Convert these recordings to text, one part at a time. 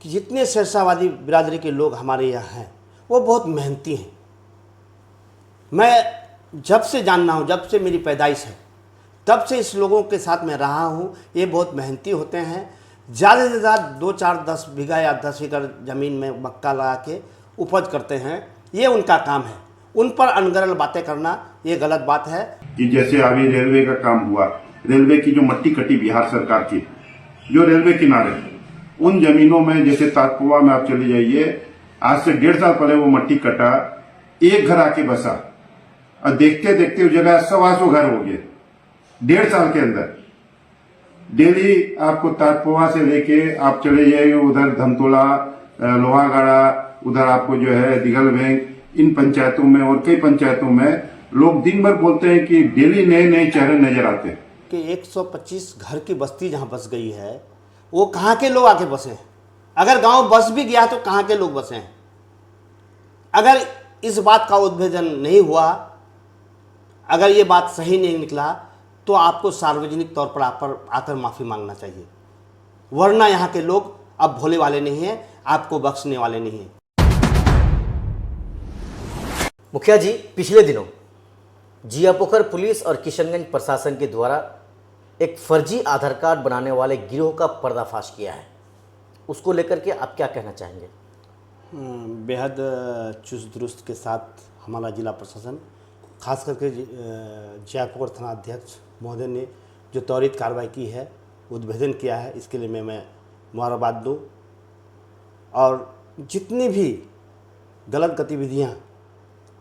कि जितने शेरशाहवादी बिरादरी के लोग हमारे यहाँ हैं वो बहुत मेहनती हैं। मैं जब से जानना हूँ, जब से मेरी पैदाइश है, तब से इस लोगों के साथ मैं रहा हूँ। ये बहुत मेहनती होते हैं। ज़्यादा से ज़्यादा 2-4-10 बीघा या 10 एकड़ ज़मीन में मक्का लगा के उपज करते हैं, ये उनका काम है। उन पर अनगढ़ बातें करना ये गलत बात है। कि जैसे अभी रेलवे का काम हुआ, रेलवे की जो मट्टी कटी बिहार सरकार की, जो रेलवे किनारे उन जमीनों में, जैसे ताजपुआ में आप चले जाइए, आज से 1.5 साल पहले वो मट्टी कटा, एक घर आके बसा और देखते देखते उस जगह 125 घर हो गए 1.5 साल के अंदर। डेली आपको ताजपुआ से लेके आप चले जाइए उधर धमतोला, लोहागाड़ा, उधर आपको जो है दिघल बैंक, इन पंचायतों में और कई पंचायतों में लोग दिन भर बोलते हैं कि डेली नए नए चेहरे नजर आते हैं कि 125 घर की बस्ती जहां बस गई है वो कहाँ के लोग आके बसे हैं। अगर गांव बस भी गया तो कहाँ के लोग बसे हैं। अगर इस बात का उद्भेदन नहीं हुआ, अगर ये बात सही नहीं निकला, तो आपको सार्वजनिक तौर पर आकर माफ़ी मांगना चाहिए, वरना यहाँ के लोग अब भोले वाले नहीं हैं, आपको बख्शने वाले नहीं हैं। मुखिया जी, पिछले दिनों जियापोखर पुलिस और किशनगंज प्रशासन के द्वारा एक फर्जी आधार कार्ड बनाने वाले गिरोह का पर्दाफाश किया है, उसको लेकर के आप क्या कहना चाहेंगे? बेहद चुस्त दुरुस्त के साथ हमारा जिला प्रशासन, खास करके जियापोखर थाना अध्यक्ष महोदय ने जो त्वरित कार्रवाई की है, उद्भेदन किया है, इसके लिए मैं मुबारकबाद दूँ। और जितनी भी गलत गतिविधियाँ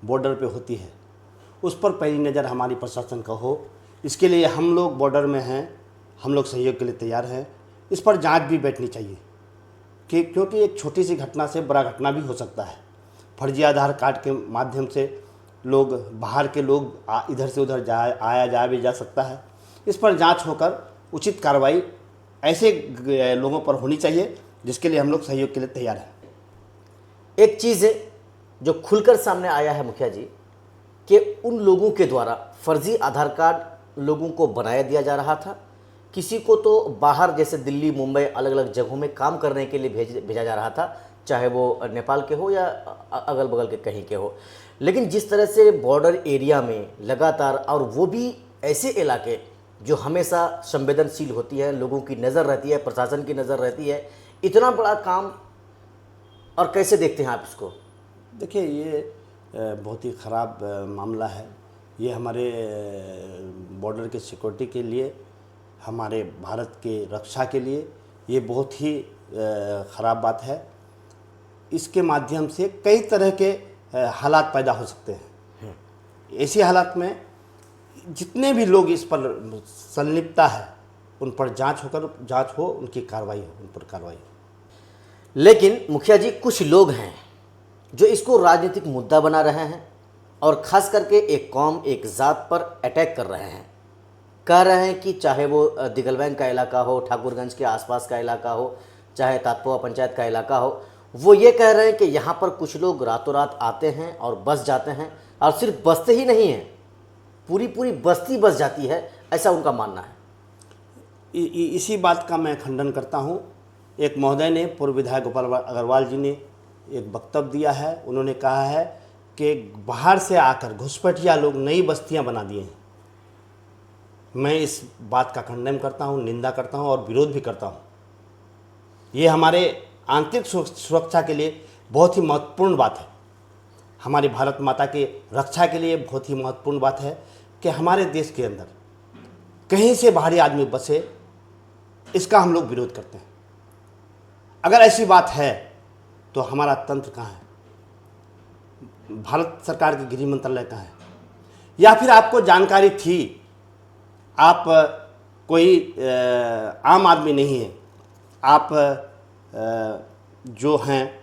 बॉर्डर पे होती है उस पर पैनी नज़र हमारी प्रशासन का हो, इसके लिए हम लोग बॉर्डर में हैं, हम लोग सहयोग के लिए तैयार हैं। इस पर जांच भी बैठनी चाहिए कि क्योंकि एक छोटी सी घटना से बड़ा घटना भी हो सकता है। फर्जी आधार कार्ड के माध्यम से लोग, बाहर के लोग इधर से उधर आया जाया भी जा सकता है। इस पर जांच होकर उचित कार्रवाई ऐसे लोगों पर होनी चाहिए जिसके लिए हम लोग सहयोग के लिए तैयार हैं। एक चीज़ जो खुलकर सामने आया है मुखिया जी, कि उन लोगों के द्वारा फर्जी आधार कार्ड लोगों को बनाया दिया जा रहा था। किसी को तो बाहर जैसे दिल्ली, मुंबई, अलग अलग जगहों में काम करने के लिए भेजा जा रहा था, चाहे वो नेपाल के हो या अगल बगल के कहीं के हो। लेकिन जिस तरह से बॉर्डर एरिया में लगातार, और वो भी ऐसे इलाके जो हमेशा संवेदनशील होती है, लोगों की नज़र रहती है, प्रशासन की नज़र रहती है, इतना बड़ा काम, और कैसे देखते हैं आप इसको? देखिए, ये बहुत ही ख़राब मामला है। ये हमारे बॉर्डर के सिक्योरिटी के लिए, हमारे भारत के रक्षा के लिए ये बहुत ही ख़राब बात है। इसके माध्यम से कई तरह के हालात पैदा हो सकते हैं। ऐसे हालात में जितने भी लोग इस पर संलिप्तता है उन पर जांच हो, उनकी कार्रवाई हो, उन पर कार्रवाई हो। लेकिन मुखिया जी, कुछ लोग हैं जो इसको राजनीतिक मुद्दा बना रहे हैं और ख़ास करके एक कौम, एक ज़ात पर अटैक कर रहे हैं। कह रहे हैं कि चाहे वो दिघलबैंक का इलाका हो, ठाकुरगंज के आसपास का इलाका हो, चाहे ताजपुआ पंचायत का इलाका हो, वो ये कह रहे हैं कि यहाँ पर कुछ लोग रातों रात आते हैं और बस जाते हैं, और सिर्फ बसते ही नहीं हैं, पूरी पूरी बस्ती बस जाती है, ऐसा उनका मानना है। इसी बात का मैं खंडन करता हूँ। एक महोदय ने, पूर्व विधायक गोपाल अग्रवाल जी ने एक वक्तव्य दिया है। उन्होंने कहा है कि बाहर से आकर घुसपैठिया लोग नई बस्तियां बना दिए हैं। मैं इस बात का खंडन करता हूं, निंदा करता हूं और विरोध भी करता हूं। ये हमारे आंतरिक सुरक्षा के लिए बहुत ही महत्वपूर्ण बात है। हमारी भारत माता की रक्षा के लिए बहुत ही महत्वपूर्ण बात है कि हमारे देश के अंदर कहीं से बाहरी आदमी बसे, इसका हम लोग विरोध करते हैं। अगर ऐसी बात है तो हमारा तंत्र कहाँ है? भारत सरकार के गृह मंत्रालय कहाँ है? या फिर आपको जानकारी थी, आप कोई आम आदमी नहीं है, आप जो हैं,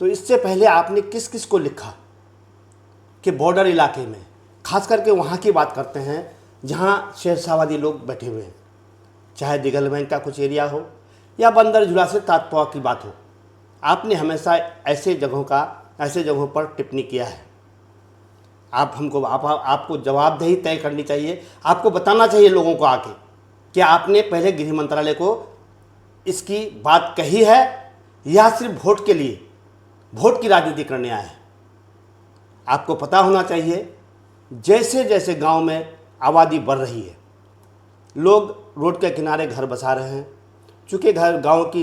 तो इससे पहले आपने किस किस को लिखा कि बॉर्डर इलाके में, खास करके वहाँ की बात करते हैं जहाँ शेरशाहवादी लोग बैठे हुए हैं, चाहे दिघलबैंक का कुछ एरिया हो या बंदरझुला से ताजपुआ की बात हो, आपने हमेशा ऐसे जगहों पर टिप्पणी किया है। आपको जवाबदेही तय करनी चाहिए। आपको बताना चाहिए लोगों को आके कि आपने पहले गृह मंत्रालय को इसकी बात कही है यह सिर्फ वोट के लिए, वोट की राजनीति करने आए हैं। आपको पता होना चाहिए, जैसे जैसे गांव में आबादी बढ़ रही है, लोग रोड के किनारे घर बसा रहे हैं। चूँकि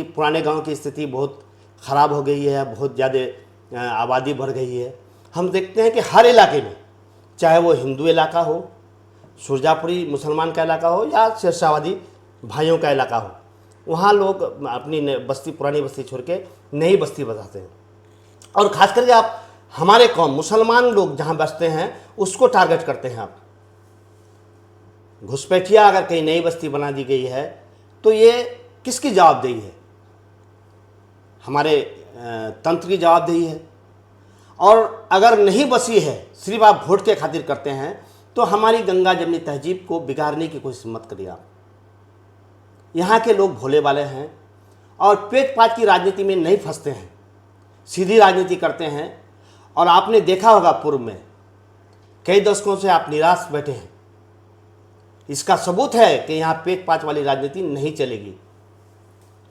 पुराने गांव की स्थिति बहुत ख़राब हो गई है, बहुत ज़्यादा आबादी बढ़ गई है। हम देखते हैं कि हर इलाके में, चाहे वो हिंदू इलाका हो, सुरजापुरी मुसलमान का इलाका हो या शेरशाहवादी भाइयों का इलाका हो, वहाँ लोग अपनी पुरानी बस्ती छोड़ के नई बस्ती बसाते हैं। और ख़ास करके आप हमारे कौम मुसलमान लोग जहाँ बसते हैं उसको टारगेट करते हैं। आप घुसपैठिया अगर कहीं नई बस्ती बना दी गई है तो ये किसकी जवाबदेही है? हमारे तंत्र की जवाबदेही है। और अगर नहीं बसी है, सिर्फ आप वोट के खातिर करते हैं, तो हमारी गंगा जमनी तहजीब को बिगाड़ने की कोशिश मत करिए आप। यहाँ के लोग भोले वाले हैं और पेट पाट की राजनीति में नहीं फंसते हैं, सीधी राजनीति करते हैं। और आपने देखा होगा पूर्व में कई दशकों से आप निराश बैठे हैं। इसका सबूत है कि यहाँ पेट पाट वाली राजनीति नहीं चलेगी।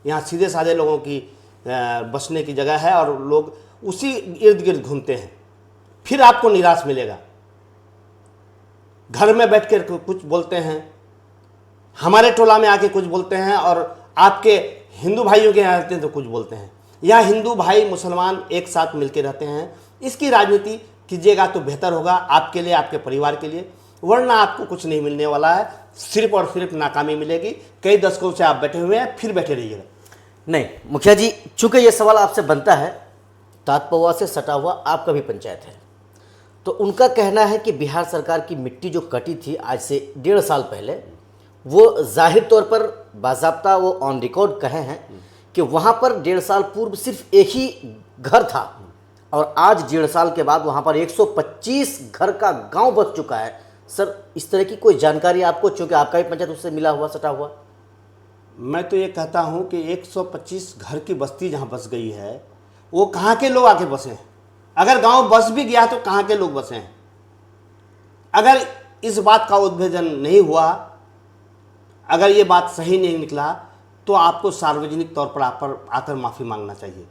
यहाँ सीधे साधे लोगों की बसने की जगह है और लोग उसी इर्द गिर्द घूमते हैं। फिर आपको निराश मिलेगा। घर में बैठ कर कुछ बोलते हैं, हमारे टोला में आके कुछ बोलते हैं, और आपके हिंदू भाइयों के यहाँ रहते हैं तो कुछ बोलते हैं। यहाँ हिंदू भाई मुसलमान एक साथ मिलकर रहते हैं। इसकी राजनीति कीजिएगा तो बेहतर होगा आपके लिए, आपके परिवार के लिए। वरना आपको कुछ नहीं मिलने वाला है, सिर्फ और सिर्फ नाकामी मिलेगी। कई दशकों से आप बैठे हुए हैं, फिर बैठे रहिएगा। नहीं मुखिया जी, चूंकि ये सवाल आपसे बनता है, तातपवा से सटा हुआ आपका भी पंचायत है, तो उनका कहना है कि बिहार सरकार की मिट्टी जो कटी थी आज से 1.5 साल पहले, वो जाहिर तौर पर बाज़ाब्ता वो ऑन रिकॉर्ड कहे हैं कि वहाँ पर 1.5 साल पूर्व सिर्फ एक ही घर था और आज 1.5 साल के बाद वहाँ पर 125 घर का गांव बच चुका है। सर, इस तरह की कोई जानकारी आपको, चूँकि आपका भी पंचायत उससे मिला हुआ, सटा हुआ? मैं तो ये कहता हूँ कि 125 घर की बस्ती जहाँ बस गई है, वो कहाँ के लोग आके बसे हैं? अगर गांव बस भी गया तो कहाँ के लोग बसे हैं? अगर इस बात का उद्भेदन नहीं हुआ, अगर ये बात सही नहीं निकला, तो आपको सार्वजनिक तौर पर आकर माफ़ी मांगना चाहिए।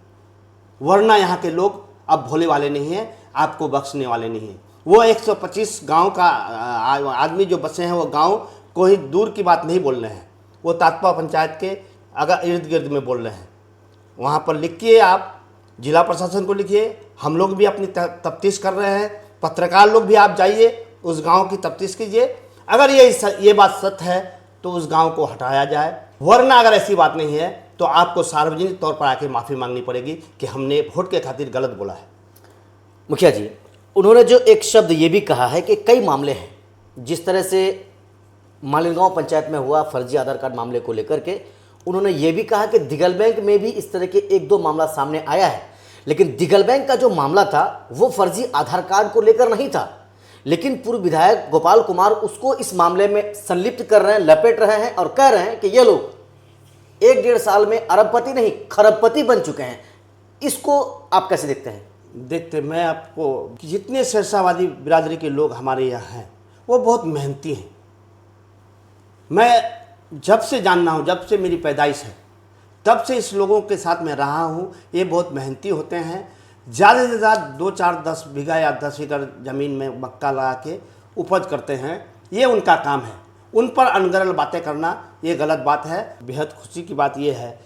वरना यहाँ के लोग अब भोले वाले नहीं हैं, आपको बख्शने वाले नहीं हैं। वो 125 गांव का आदमी जो बसे हैं, वो गांव कोई दूर की बात नहीं बोल रहे हैं, वो तातपा पंचायत के अगर इर्द गिर्द में बोल रहे हैं। वहाँ पर लिखिए, आप जिला प्रशासन को लिखिए, हम लोग भी अपनी तफ्तीश कर रहे हैं, पत्रकार लोग भी आप जाइए उस गांव की तफ्तीश कीजिए। अगर ये बात सत्य है तो उस गांव को हटाया जाए, वरना अगर ऐसी बात नहीं है तो आपको सार्वजनिक तौर पर आके माफ़ी मांगनी पड़ेगी कि हमने वोट के खातिर गलत बोला है। मुखिया जी, उन्होंने जो एक शब्द ये भी कहा है कि कई मामले हैं, जिस तरह से मालिनगांव पंचायत में हुआ फर्जी आधार कार्ड मामले को लेकर के, उन्होंने ये भी कहा कि दिगल बैंक में भी इस तरह के 1-2 मामला सामने आया है, लेकिन दिगल बैंक का जो मामला था वो फर्जी आधार कार्ड को लेकर नहीं था, लेकिन पूर्व विधायक गोपाल कुमार उसको इस मामले में संलिप्त कर रहे हैं, लपेट रहे हैं और कह रहे हैं कि ये लोग 1-1.5 साल में अरबपति नहीं खरबपति बन चुके हैं। इसको आप कैसे देखते हैं? देखते, मैं आपको, जितने शेरशाहवादी बिरादरी के लोग हमारे यहाँ हैं वो बहुत मेहनती हैं। मैं जब से जानना हूँ, जब से मेरी पैदाइश है, तब से इस लोगों के साथ मैं रहा हूँ। ये बहुत मेहनती होते हैं। ज़्यादा से ज़्यादा 2-4-10 बीघा या 10 एकड़ ज़मीन में मक्का लगा के उपज करते हैं, ये उनका काम है। उन पर अनगरल बातें करना ये गलत बात है। बेहद खुशी की बात ये है,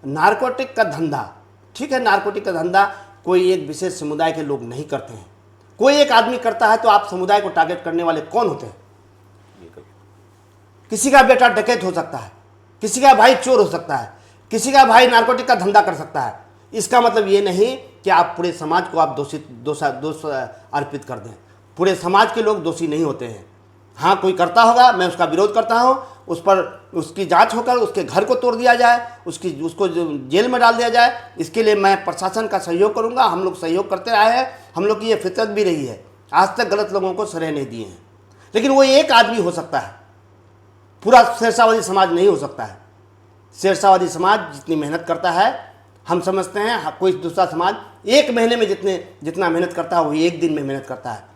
नारकोटिक का धंधा, ठीक है, नारकोटिक का धंधा कोई एक विशेष समुदाय के लोग नहीं करते हैं। कोई एक आदमी करता है तो आप समुदाय को टारगेट करने वाले कौन होते हैं? किसी का बेटा डकैत हो सकता है, किसी का भाई चोर हो सकता है, किसी का भाई नारकोटिक का धंधा कर सकता है। इसका मतलब ये नहीं कि आप पूरे समाज को आप दोष अर्पित कर दें। पूरे समाज के लोग दोषी नहीं होते हैं। हाँ, कोई करता होगा, मैं उसका विरोध करता हूँ, उस पर उसकी जांच होकर उसके घर को तोड़ दिया जाए, उसको जेल में डाल दिया जाए। इसके लिए मैं प्रशासन का सहयोग करूँगा। हम लोग सहयोग करते रहे हैं, हम लोग की ये फितरत भी रही है। आज तक गलत लोगों को सराह नहीं दिए हैं। लेकिन वो एक आदमी हो सकता है, पूरा शेरशाहवादी समाज नहीं हो सकता है। शेरशाहवादी समाज जितनी मेहनत करता है, हम समझते हैं कोई दूसरा समाज 1 महीने में जितना मेहनत करता है वो 1 दिन में मेहनत करता है।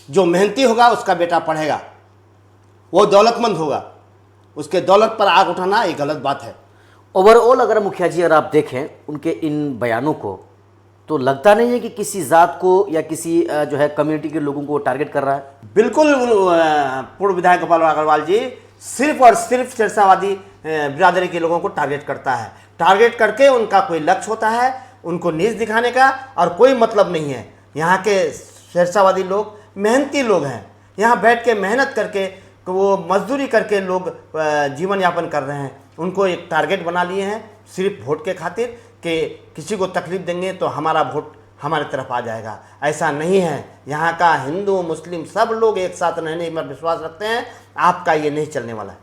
जो मेहनती होगा उसका बेटा पढ़ेगा, वो दौलतमंद होगा, उसके दौलत पर आग उठाना एक गलत बात है। ओवरऑल अगर मुखिया जी अगर आप देखें उनके इन बयानों को, तो लगता नहीं है कि किसी ज़ात को या किसी जो है कम्युनिटी के लोगों को टारगेट कर रहा है। बिल्कुल पूर्व विधायक गोपाल अग्रवाल जी सिर्फ और सिर्फ सिरसावादी बिरादरी के लोगों को टारगेट करता है। टारगेट करके उनका कोई लक्ष्य होता है, उनको नीच दिखाने का, और कोई मतलब नहीं है। यहाँ के सिरसावादी लोग मेहनती लोग हैं, यहाँ बैठ के मेहनत करके वो मजदूरी करके लोग जीवन यापन कर रहे हैं। उनको एक टारगेट बना लिए हैं सिर्फ वोट के खातिर कि किसी को तकलीफ देंगे तो हमारा वोट हमारे तरफ आ जाएगा। ऐसा नहीं है। यहाँ का हिंदू मुस्लिम सब लोग एक साथ रहने में विश्वास रखते हैं। आपका ये नहीं चलने वाला है।